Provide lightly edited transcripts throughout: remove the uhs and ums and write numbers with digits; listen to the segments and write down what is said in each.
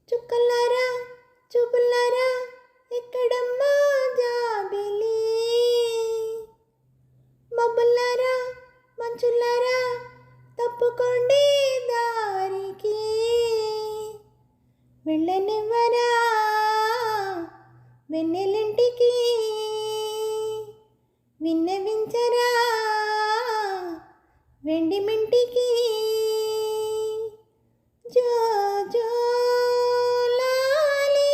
చుక్కలారా చూపులారా ఎక్కడమ్మా జాబిలి, మబ్బులారా మంచులారా తప్పుకోండి దారికి, వెళ్ళనివ్వరా వెన్నెలింటికి, విన్నవించరా వెండి మింటికి. జో జో లాలి,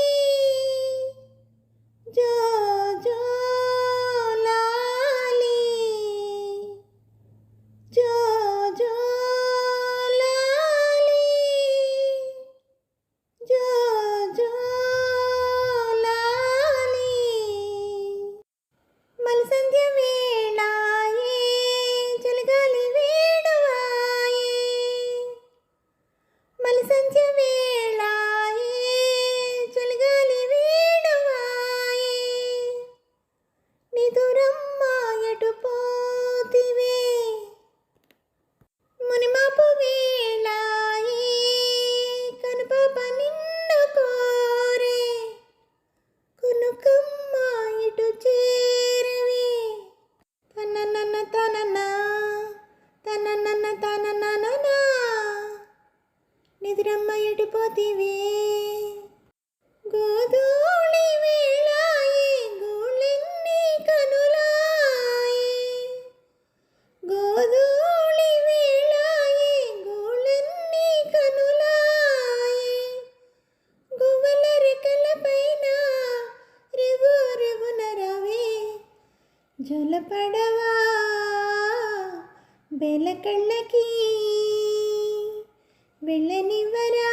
జో జో లాలి, జో జో లాలి, జో జో లాలి. మలి సంధ్య వేళాయే చలిగాలి వేడువాయే, మలి సంధ్య వేళాయే చలిగాలి వేడువాయే, నిదురమ్మ ఎటు పోతివే, మునిమాపు వేళాయే కనుపాప నిన్ను కోరే, కునుకమ్మ ఇటు చేరవే. తననన్న తనన తననన్న తననన, నిద్రమ్మ ఎటు పోతివే. గోధూళి వేళాయే గోళ్ళెన్ని కనులాయే, గోధూళి వేళాయే గోళ్ళెన్ని కనులాయే, గువ్వల రెక్కల పైన రివు రివున రవే, జలపడవా బెల కళ్ళకి, వెళ్ళనివ్వరా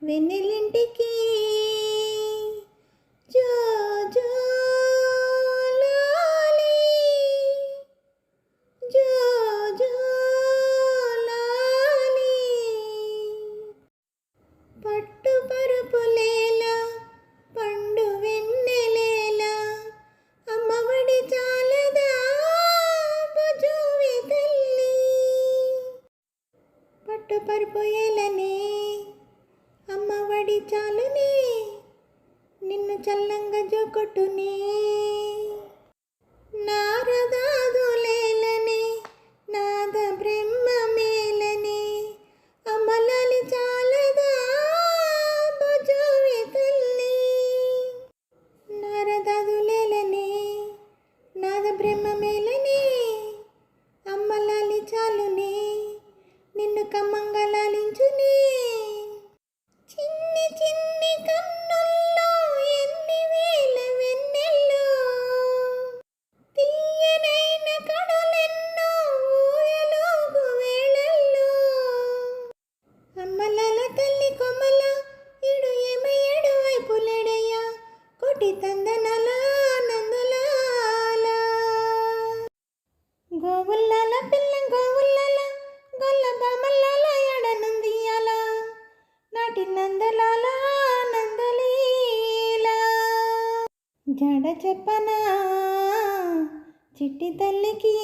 వెన్నెలింటికి. జో జో లాలి, జో జో లాలి. పట్టు పరుపులేలా పండు వెన్నెలేలా, అమ్మఒడి చాలదా భుజువి తల్లి, పట్టు పరుపు ఏలనే అమ్మఒడి చాలునే, నిన్ను చల్లంగా జోకొట్టునే. నారదాదులేలనే నాద బ్రహ్మ మేలనే, అమ్మలాలి చాలదా భుజువి తల్లి, నారదాదులేలనే నాద బ్రహ్మ మేలనే, అమ్మలాలి చాలునే, నిన్ను కమ్మంగా లాలించునే. చిన్ని చిన్ని కన్నుల్లో ఎన్ని వేల వెన్నెల్లో, తీయనైన కడలెన్నో ఊయలోగు వేళల్లో, అమ్మలాల తల్లి కొమ్మల ఇడు ఏమయ్యడు వైపులెడయ్య, కోటి తందనల నందలాల, గోవుల్లాల పిల్ల గోవుల్లాల గొల్ల బామల్లాల ఎడనుందియాల, నాటి నందలాల నందలీల. జడ చెప్పనా చిట్టి తల్లికి,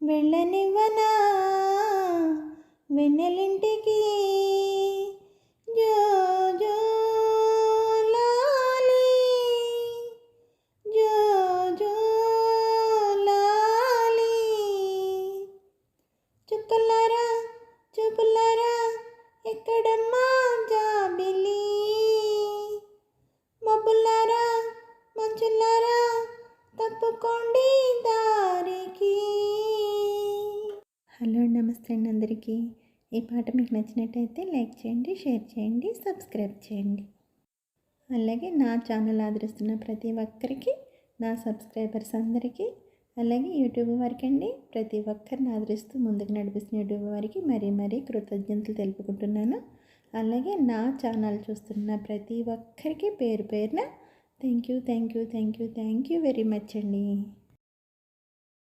వెళ్ళనివ్వనా వెన్నెలింటికి. జో జో లాలి, జో జో లాలి. చుక్కలారా చూపులారా ఎక్కడమ్మా జాబిలి, మబ్బులారా మంచులారా తప్పుకోండి దారికి. హలో నమస్తే అండి అందరికీ. ఈ పాట మీకు నచ్చినట్టయితే లైక్ చేయండి, షేర్ చేయండి, సబ్స్క్రైబ్ చేయండి. అలాగే నా ఛానల్ ఆదరిస్తున్న ప్రతి ఒక్కరికి, నా సబ్స్క్రైబర్స్ అందరికీ, అలాగే యూట్యూబ్ వారికి అండి, ప్రతి ఒక్కరిని ఆదరిస్తూ ముందుకు నడిపిస్తున్న యూట్యూబ్ వారికి మరీ మరీ కృతజ్ఞతలు తెలుపుకుంటున్నాను. అలాగే నా ఛానల్ చూస్తున్న ప్రతి ఒక్కరికి పేరు పేరున థ్యాంక్ యూ వెరీ మచ్ అండి.